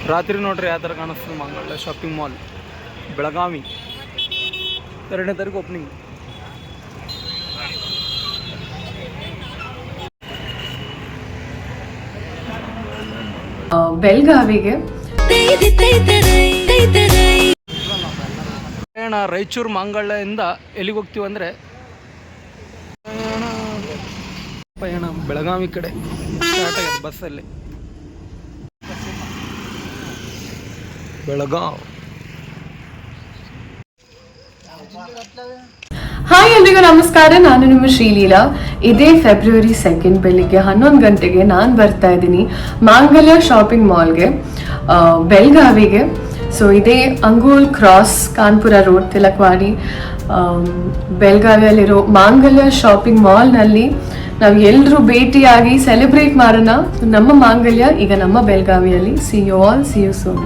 ರಾತ್ರಿ ನೋಡ್ರಿ ಯಾವ ಥರ ಕಾಣಿಸ್ತದೆ ಮಂಗಳ ಶಾಪಿಂಗ್ ಮಾಲ್ ಬೆಳಗಾವಿ 2ನೇ ತಾರೀಕು ಓಪನಿಂಗ್. ಬೆಳಗಾವಿಗೆ ಪಯಣ ರಾಯಚೂರು ಮಂಗಳದಿಂದ ಎಲ್ಲಿಗೆ ಹೋಗ್ತೀವಿ ಅಂದರೆ ಪಯಣ ಬೆಳಗಾವಿ ಕಡೆ ಸ್ಟಾರ್ಟ್ ಆಗಿದೆ ಬಸ್ಸಲ್ಲಿ. ಬೆಳಗಾವ್. ಹಾಯ್ ಎಲ್ರಿಗೂ ನಮಸ್ಕಾರ, ನಾನು ನಿಮ್ಮ ಶ್ರೀಲೀಲಾ. ಇದೇ ಫೆಬ್ರವರಿ 2 ಬೆಳಿಗ್ಗೆ 11 ಗಂಟೆಗೆ ನಾನು ಬರ್ತಾ ಇದ್ದೀನಿ ಮಾಂಗಲ್ಯ ಶಾಪಿಂಗ್ ಮಾಲ್ಗೆ ಬೆಳಗಾವಿಗೆ. ಸೊ ಇದೇ ಅಂಗೋಲ್ ಕ್ರಾಸ್ ಕಾನ್ಪುರ ರೋಡ್ ತಿಲಕ್ವಾಡಿ ಬೆಳಗಾವಿಯಲ್ಲಿರೋ ಮಾಂಗಲ್ಯ ಶಾಪಿಂಗ್ ಮಾಲ್ನಲ್ಲಿ ನಾವು ಎಲ್ಲರೂ ಭೇಟಿಯಾಗಿ ಸೆಲೆಬ್ರೇಟ್ ಮಾಡೋಣ ನಮ್ಮ ಮಾಂಗಲ್ಯ ಈಗ ನಮ್ಮ ಬೆಳಗಾವಿಯಲ್ಲಿ. See you all, see you soon.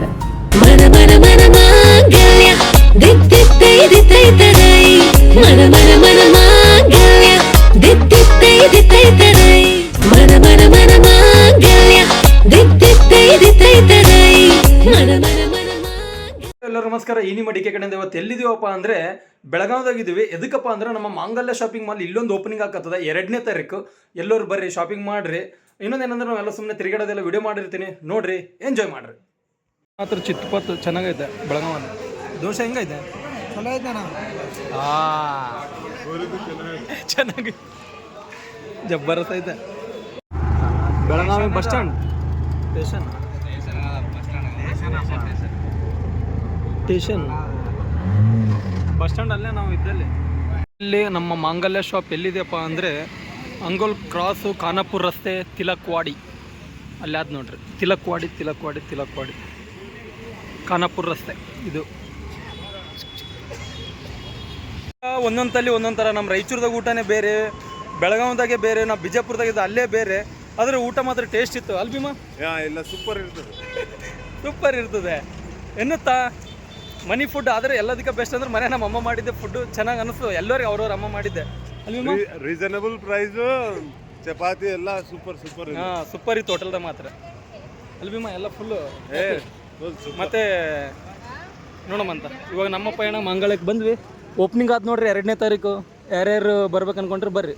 ಎಲ್ಲರೂ ನಮಸ್ಕಾರ. ಈ ನಿಮ್ಮ ಡಿಕೆ ಕಡೆಯಿಂದ ಇವತ್ತು ಎಲ್ಲಿದ್ದೀವಪ್ಪ ಅಂದರೆ ಬೆಳಗಾವಿದಾಗಿದ್ದೀವಿ. ಎದಕ್ಕಪ್ಪ ಅಂದ್ರೆ ನಮ್ಮ ಮಾಂಗಲ್ಯ ಶಾಪಿಂಗ್ ಮಾಲ್ ಇಲ್ಲೊಂದು ಓಪನಿಂಗ್ ಆಗ್ತದೆ 2ನೇ ತಾರೀಕು. ಎಲ್ಲರೂ ಬರ್ರಿ, ಶಾಪಿಂಗ್ ಮಾಡ್ರಿ. ಇನ್ನೊಂದೇನಂದ್ರೆ ನಾವೆಲ್ಲ ಸುಮ್ಮನೆ ತಿರುಗಾಡೋದೆಲ್ಲ ವಿಡಿಯೋ ಮಾಡಿರ್ತೀನಿ, ನೋಡ್ರಿ, ಎಂಜಾಯ್ ಮಾಡ್ರಿ. ಮಾತ್ರ ಚಿತ್ತಪತ್ತು ಚೆನ್ನಾಗೈತೆ ಬೆಳಗಾವಿ. ದೋಸೆ ಹೆಂಗೈತೆ? ಚಲೋ ಐತೆನಾ? ಚೆನ್ನಾಗಿ ಜಬ್ಬರಸ್ ಐತೆ. Belagavi bus stand station bus stand ಅಲ್ಲೇ ನಾವು ಇದ್ದಲ್ಲಿ. ಇಲ್ಲಿ ನಮ್ಮ ಮಾಂಗಲ್ಯ ಶಾಪ್ ಎಲ್ಲಿದೆಯಪ್ಪ ಅಂದರೆ ಅಂಗೋಲ್ ಕ್ರಾಸು ಖಾನಾಪುರ ರಸ್ತೆ ತಿಲಕ್ವಾಡಿ ಅಲ್ಲಿ ಆದ ನೋಡ್ರಿ. ತಿಲಕ್ವಾಡಿ ಖಾನಾಪುರ ರಸ್ತೆ ಇದು. ಒಂದೊಂದು ತಲ್ಲಿ ಒಂದೊಂದು ಥರ. ನಮ್ಮ ರಾಯಚೂರ್ದಾಗ ಊಟನೇ ಬೇರೆ, ಬೆಳಗಾವಿದಾಗೆ ಬೇರೆ, ನಾವು ಬಿಜಾಪುರದಾಗಿದ್ದು ಅಲ್ಲೇ ಬೇರೆ. ಆದರೆ ಊಟ ಮಾತ್ರ ಟೇಸ್ಟ್ ಇತ್ತು ಅಲ್ ಭೀಮಾ? ಎಲ್ಲ ಸೂಪರ್ ಇರ್ತದೆ ಎನ್ನುತ್ತಾ ಮನಿ ಫುಡ್. ಆದರೆ ಎಲ್ಲದಕ್ಕೆ ಬೆಸ್ಟ್ ಅಂದ್ರೆ ಮನೆ ನಮ್ಮ ಅಮ್ಮ ಮಾಡಿದ್ದೆ ಫುಡ್ಡು ಚೆನ್ನಾಗಿ ಅನಿಸ್ತು ಎಲ್ಲರಿಗೆ. ಅವ್ರವ್ರ ಅಮ್ಮ ಮಾಡಿದ್ದೆ ಅಲ್ಲಿ ರೀಸನಬಲ್ ಪ್ರೈಸ್, ಚಪಾತಿ ಎಲ್ಲ ಸೂಪರ್ ಇತ್ತು ಹೋಟೆಲ್ದಾಗ ಮಾತ್ರ ಅಲ್ಲಿ ಭೀಮಾ. ಎಲ್ಲ ಫುಲ್ಲು ಮತ್ತೆ ನೋಡಮ್ಮಂತ. ಇವಾಗ ನಮ್ಮ ಪಯಣ ಮಂಗಳಕ್ಕೆ ಬಂದ್ವಿ. ಓಪನಿಂಗ್ ಆದ ನೋಡ್ರಿ 2ನೇ ತಾರೀಕು. ಯಾರ್ಯಾರು ಬರ್ಬೇಕು ಅನ್ಕೊಂಡ್ರೆ ಬರ್ರಿ.